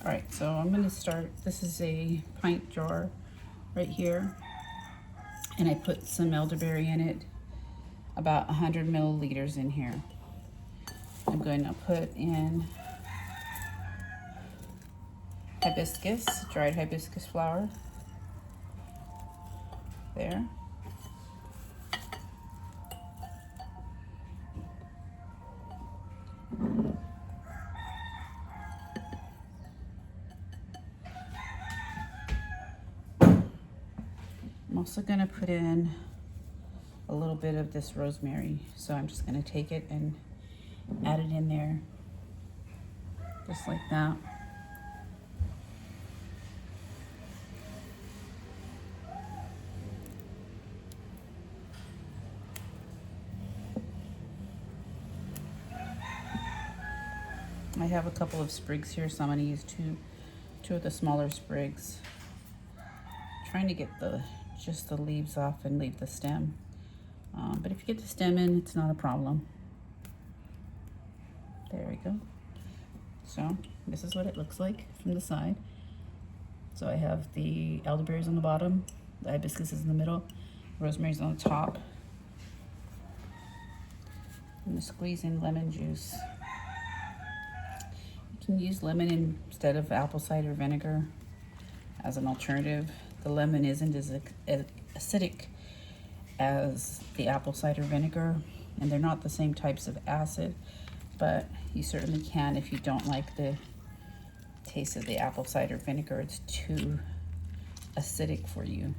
All right, so I'm going to start. This is a pint jar right here, and I put some elderberry in it, about 100 milliliters in here. I'm going to put in hibiscus, dried hibiscus flower, there. I'm also going to put in a little bit of this rosemary. So I'm just going to take it and add it in there, just like that. I have a couple of sprigs here, so I'm going to use two of the smaller sprigs. Trying to get just the leaves off and leave the stem. But if you get the stem in, it's not a problem. There we go. So this is what it looks like from the side. So I have the elderberries on the bottom, the hibiscus is in the middle, rosemary's on the top. I'm going to squeeze in lemon juice. You can use lemon instead of apple cider vinegar as an alternative. The lemon isn't as acidic as the apple cider vinegar, and they're not the same types of acid, but you certainly can if you don't like the taste of the apple cider vinegar. It's too acidic for you.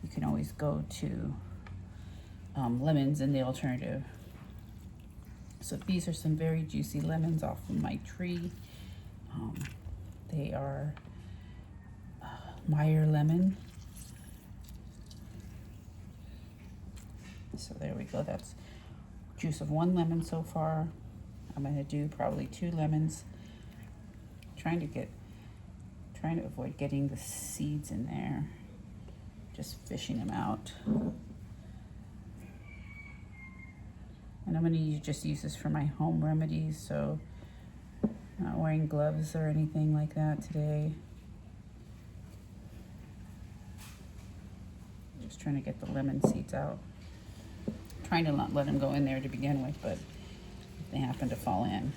You can always go to lemons in the alternative. So these are some very juicy lemons off of my tree. They are Meyer lemon. So there we go. That's juice of 1 lemon so far. I'm going to do probably 2 lemons. Trying to avoid getting the seeds in there. Just fishing them out. And I'm going to just use this for my home remedies, so not wearing gloves or anything like that today. Just trying to get the lemon seeds out. Trying to not let them go in there to begin with, but they happen to fall in.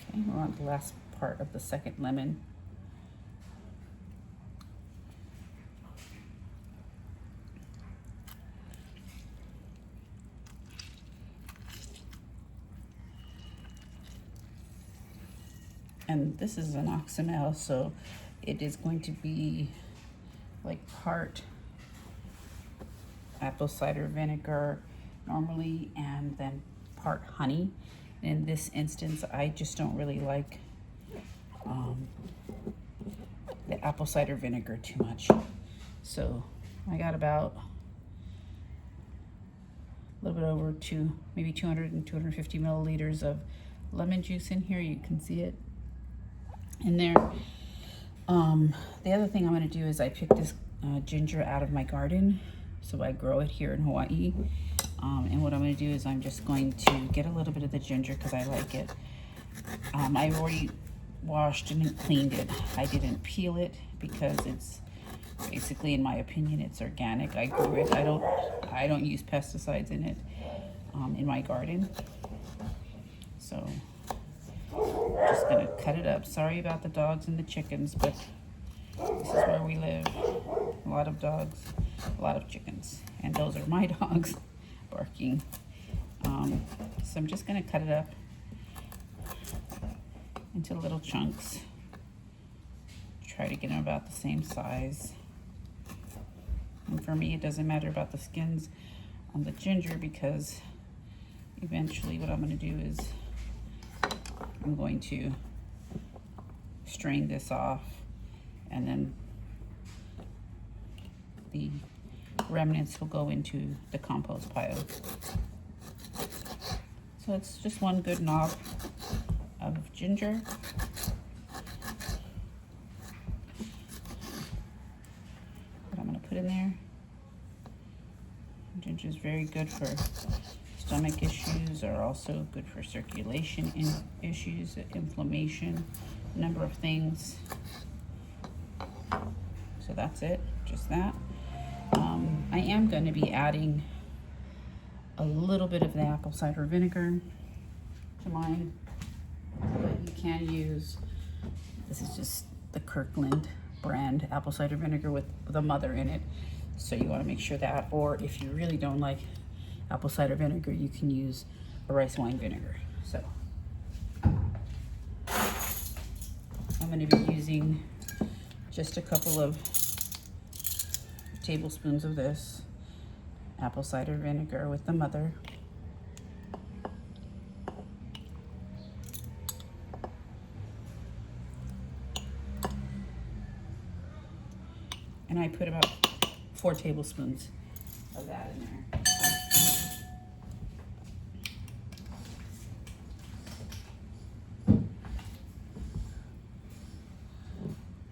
Okay, we're on the last part of the second lemon. And this is an Oxymel, so it is going to be like part apple cider vinegar normally, and then part honey. In this instance, I just don't really like the apple cider vinegar too much. So I got about a little bit over maybe 200 and 250 milliliters of lemon juice in here. You can see it in there. The other thing I'm going to do is I picked this ginger out of my garden, so I grow it here in Hawaii. And what I'm going to do is I'm just going to get a little bit of the ginger because I like it. I've already washed and cleaned it. I didn't peel it because it's basically, in my opinion, it's organic. I grew it. I don't use pesticides in it in my garden. So just gonna cut it up. Sorry about the dogs and the chickens, but this is where we live. A lot of dogs, a lot of chickens, and those are my dogs barking. So I'm just gonna cut it up into little chunks. Try to get them about the same size. And for me, it doesn't matter about the skins on the ginger, because eventually what I'm going to do is I'm going to strain this off, and then the remnants will go into the compost pile. So it's just one good knob of ginger. in there. Ginger is very good for stomach issues, or also good for circulation issues, inflammation, a number of things. So that's it, just that. I am going to be adding a little bit of the apple cider vinegar to mine, but you can use, this is just the Kirkland brand apple cider vinegar with the mother in it, so you want to make sure that, or if you really don't like apple cider vinegar, you can use a rice wine vinegar. So I'm going to be using just a couple of tablespoons of this apple cider vinegar with the mother. And I put about 4 tablespoons of that in there.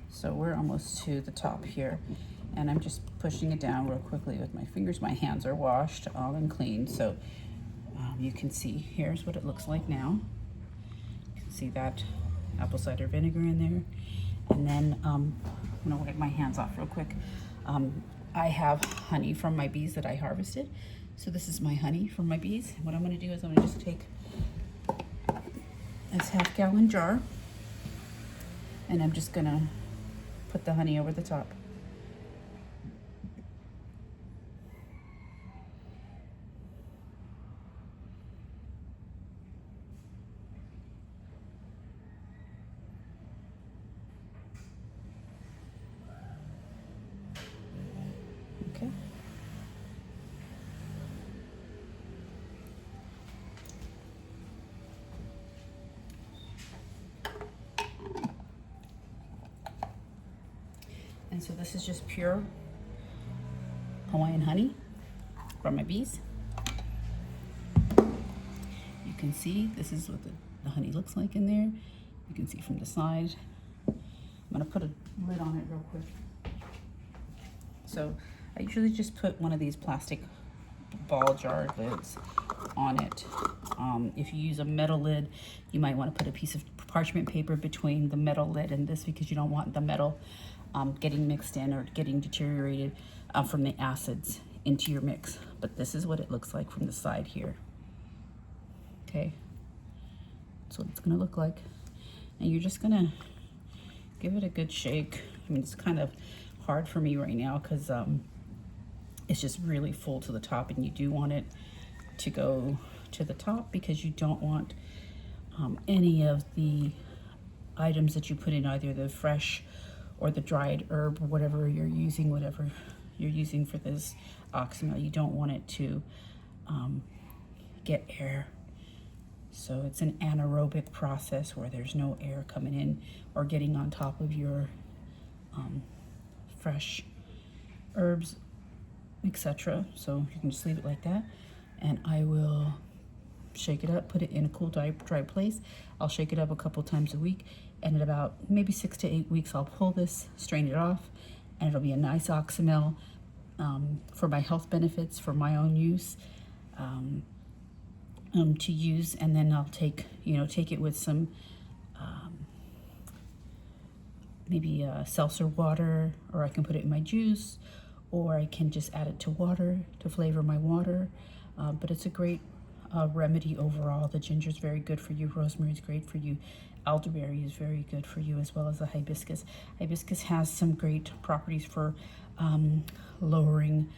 So we're almost to the top here, and I'm just pushing it down real quickly with my fingers. My hands are washed all and clean, so you can see here's what it looks like now. You can see that apple cider vinegar in there. And then I'm gonna wipe my hands off real quick. I have honey from my bees that I harvested. So this is my honey from my bees. What I'm gonna do is I'm gonna just take this half-gallon jar, and I'm just gonna put the honey over the top. Okay. And so this is just pure Hawaiian honey from my bees. You can see this is what the honey looks like in there. You can see from the side. I'm gonna put a lid on it real quick. So I usually just put one of these plastic ball jar lids on it. If you use a metal lid, you might want to put a piece of parchment paper between the metal lid and this, because you don't want the metal getting mixed in or getting deteriorated from the acids into your mix. But this is what it looks like from the side here. Okay, that's what it's gonna look like. And you're just gonna give it a good shake. I mean, it's kind of hard for me right now because it's just really full to the top, and you do want it to go to the top because you don't want any of the items that you put in, either the fresh or the dried herb, or whatever you're using for this Oxymel. You don't want it to get air. So it's an anaerobic process where there's no air coming in or getting on top of your fresh herbs, etc. So you can just leave it like that, and I will shake it up, put it in a cool dry place. I'll shake it up a couple times a week, and in about maybe 6 to 8 weeks I'll pull this, strain it off, and it'll be a nice Oxymel for my health benefits, for my own use, to use. And then I'll take it with some maybe seltzer water, or I can put it in my juice, or I can just add it to water to flavor my water. But it's a great remedy overall. The ginger is very good for you. Rosemary is great for you. Elderberry is very good for you, as well as the hibiscus. Hibiscus has some great properties for lowering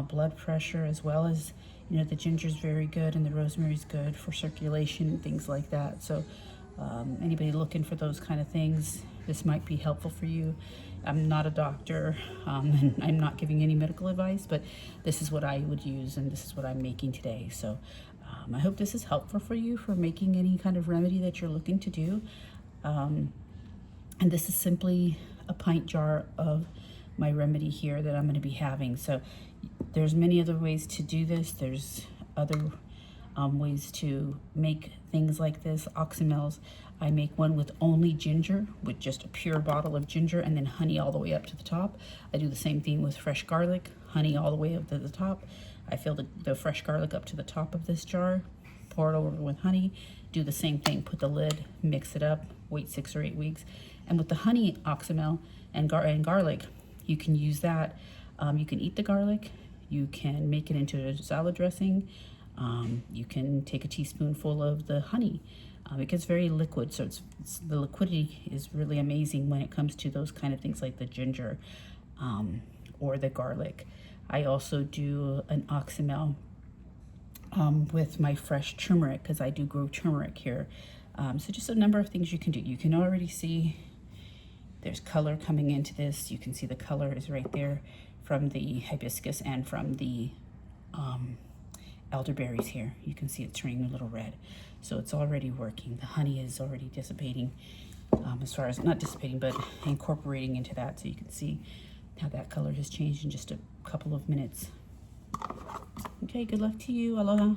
blood pressure, as well as, the ginger is very good, and the rosemary is good for circulation and things like that. So anybody looking for those kind of things, this might be helpful for you. I'm not a doctor, and I'm not giving any medical advice, but this is what I would use, and this is what I'm making today. So I hope this is helpful for you for making any kind of remedy that you're looking to do. And this is simply a pint jar of my remedy here that I'm going to be having. So there's many other ways to do this. There's other ways to make things like this, Oxymels. I make one with only ginger, with just a pure bottle of ginger, and then honey all the way up to the top. I do the same thing with fresh garlic, honey all the way up to the top. I fill the fresh garlic up to the top of this jar, pour it over with honey, do the same thing, put the lid, mix it up, wait 6 or 8 weeks. And with the honey Oxymel and garlic, you can use that. You can eat the garlic, you can make it into a salad dressing, you can take a teaspoonful of the honey. It gets very liquid, so the liquidity is really amazing when it comes to those kind of things like the ginger or the garlic. I also do an Oxymel with my fresh turmeric, because I do grow turmeric here. So just a number of things you can do. You can already see there's color coming into this. You can see the color is right there from the hibiscus and from the elderberries here. You can see it turning a little red. So it's already working. The honey is already dissipating, as far as, not dissipating, but incorporating into that. So you can see how that color has changed in just a couple of minutes. Okay, good luck to you. Aloha.